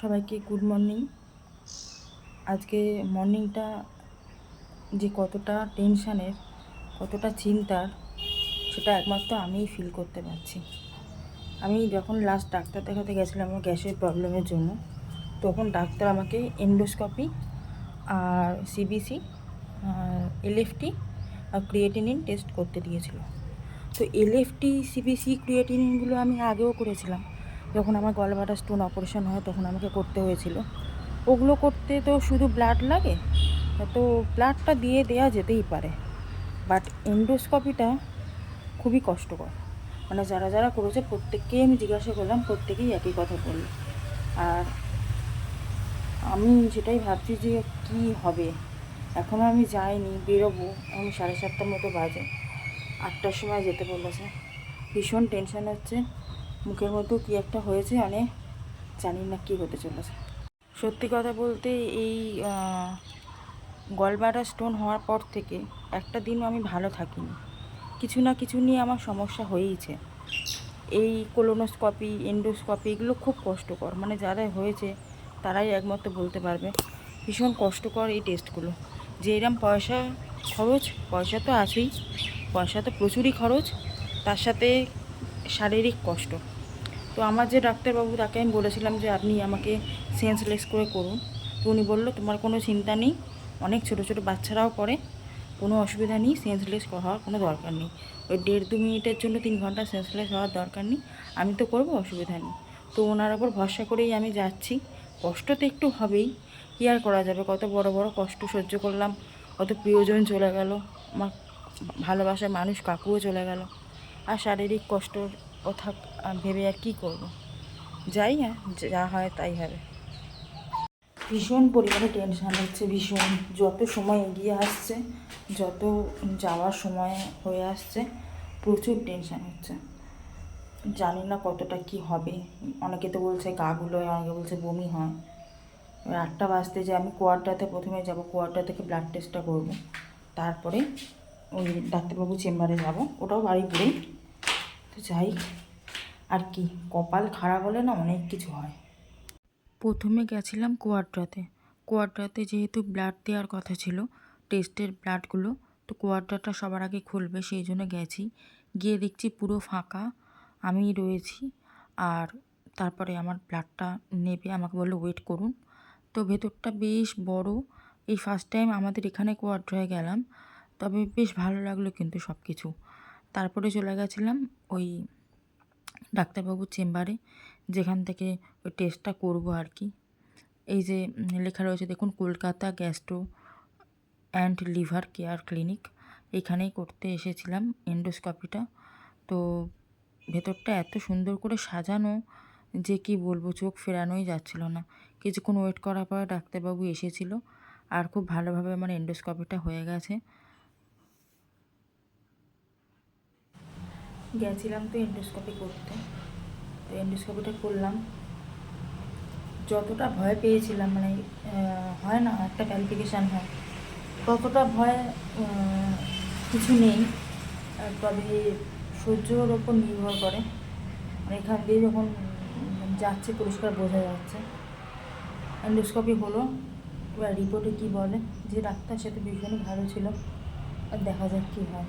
সবাইকে good morning. আজকে মর্নিংটা যে কতটা টেনশানের, কতটা চিন্তার, সেটা একমাত্র আমিই ফিল করতে পারছি। আমি যখন লাস্ট ডাক্তার দেখাতে গেছিলাম আমার গ্যাসের প্রবলেমের জন্য, তখন ডাক্তার আমাকে এন্ডোস্কোপি আর সিবিসি, এলএফটি আর ক্রিয়েটিনিন টেস্ট করতে দিয়েছিল। তো এলএফটি, সিবিসি, ক্রিয়েটিনিনগুলো আমি আগেও করেছিলাম। যখন আমার গলব্লাডার স্টোন অপারেশন হয় তখন আমাকে করতে হয়েছিল। ওগুলো করতে তো শুধু ব্লাড লাগে, তো ব্লাডটা দিয়ে দেওয়া যেতেই পারে, বাট এন্ডোস্কোপিটা খুবই কষ্টকর। মানে যারা যারা করেছে প্রত্যেককেই আমি জিজ্ঞাসা করলাম, প্রত্যেকেই একই কথা বলল। আর আমি সেটাই ভাবছি যে কি হবে। এখনও আমি যাইনি, বেরোবো। আমি 7:30টার মতো বাজে, 8টার সময় যেতে বলেছে। ভীষণ টেনশন হচ্ছে, মুখের মধ্যেও কী একটা হয়েছে, জানি না কী হতে চলেছে। সত্যি কথা বলতে এই গলব্লাডার স্টোন হওয়ার পর থেকে একটা দিনও আমি ভালো থাকিনি। কিছু না কিছু নিয়ে আমার সমস্যা হয়েইছে। এই কোলোনোস্কপি, এন্ডোস্কপি এগুলো খুব কষ্টকর। মানে যারা হয়েছে তারাই একমাত্র বলতে পারবে, ভীষণ কষ্টকর এই টেস্টগুলো। যে এরম পয়সা খরচ, পয়সা তো আছেই, পয়সা তো প্রচুরই খরচ, তার সাথে শারীরিক কষ্ট। তো আমার যে ডাক্তারবাবু, তাকে আমি বলেছিলাম যে আপনি আমাকে সেন্সলেস করে করুন। তো উনি বললো তোমার কোনো চিন্তা নেই, অনেক ছোটো ছোটো বাচ্চারাও করে, কোনো অসুবিধা নেই, সেন্সলেস হওয়ার কোনো দরকার নেই। ওই 1.5-2 মিনিটের জন্য 3 ঘন্টা সেন্সলেস হওয়ার দরকার নেই, আমি তো করবো, অসুবিধা নেই। তো ওনার ওপর ভরসা করেই আমি যাচ্ছি। কষ্ট তো একটু হবেই, কী আর করা যাবে। কত বড় বড় কষ্ট সহ্য করলাম, কত প্রিয়জন চলে গেল, আমার ভালোবাসার মানুষ কাকুও চলে গেল, আর শারীরিক কষ্টর কথা ভেবে আর কী করবো। যাই, হ্যাঁ যা হয় তাই হবে। ভীষণ পরিমাণে টেনশান হচ্ছে, ভীষণ। যত সময় এগিয়ে আসছে, যত যাওয়ার সময় হয়ে আসছে, প্রচুর টেনশান হচ্ছে। জানি না কতটা কি হবে। অনেকে তো বলছে গা গুলোয়, অনেকে বলছে বমি হয়। 8টা বাজতে যে আমি কোয়ার্টারতে প্রথমে যাব, কোয়ার্টার থেকে ব্লাড টেস্টটা করব, তারপরে ওই ডাক্তারবাবু চেম্বারে যাব, ওটাও বাড়িপুরেই। তো যাই, আর কি, কপাল খারাপ হলে না অনেক কিছু হয়। প্রথমে গেছিলাম কোয়ার্টারতে যেহেতু ব্লাড দেওয়ার কথা ছিল, টেস্টের ব্লাডগুলো, তো কোয়ার্টারটা সবার আগে খুলবে, সেই জন্য গেছি। গিয়ে দেখছি পুরো ফাঁকা, আমি রয়েছি। আর তারপরে আমার ব্লাডটা নেবে, আমাকে বললো ওয়েট করুন। তো ভেতরটা বেশ বড়, এই ফার্স্ট টাইম আমাদের এখানে কোয়ার্টারে গেলাম, তবে বেশ ভালো লাগলো কিন্তু সব কিছু। তারপরে চলে গেছিলাম ওই ডাক্তারবাবুর চেম্বারে, যেখান থেকে ওই টেস্টটা করবো আর কি। এই যে লেখা রয়েছে দেখুন, Kolkata gastro and liver care clinic, এখানেই করতে এসেছিলাম এন্ডোস্কপিটা। তো ভেতরটা এত সুন্দর করে সাজানো যে কি বলবো, চোখ ফেরানোই যাচ্ছিল না। কিছুক্ষণ ওয়েট করার পর ডাক্তারবাবু এসেছিল, আর খুব ভালোভাবে আমার এন্ডোস্কপিটা হয়ে গেছে। গেছিলাম তো এন্ডোস্কপি করতে, তো এন্ডোস্কপিটা করলাম। যতটা ভয় পেয়েছিলাম, মানে হয় না একটা ক্যালিফিকেশান হয়, ততটা ভয় কিছু নেই। তবে সহ্যর ওপর নির্ভর করে। মানে এখান দিয়ে যখন যাচ্ছে পরিষ্কার বোঝা যাচ্ছে। এন্ডোস্কপি হলো, এবার রিপোর্টে কী বলে, যে ডাক্তার সে তো ভীষণই ভালো ছিল, আর দেখা যাক কী হয়।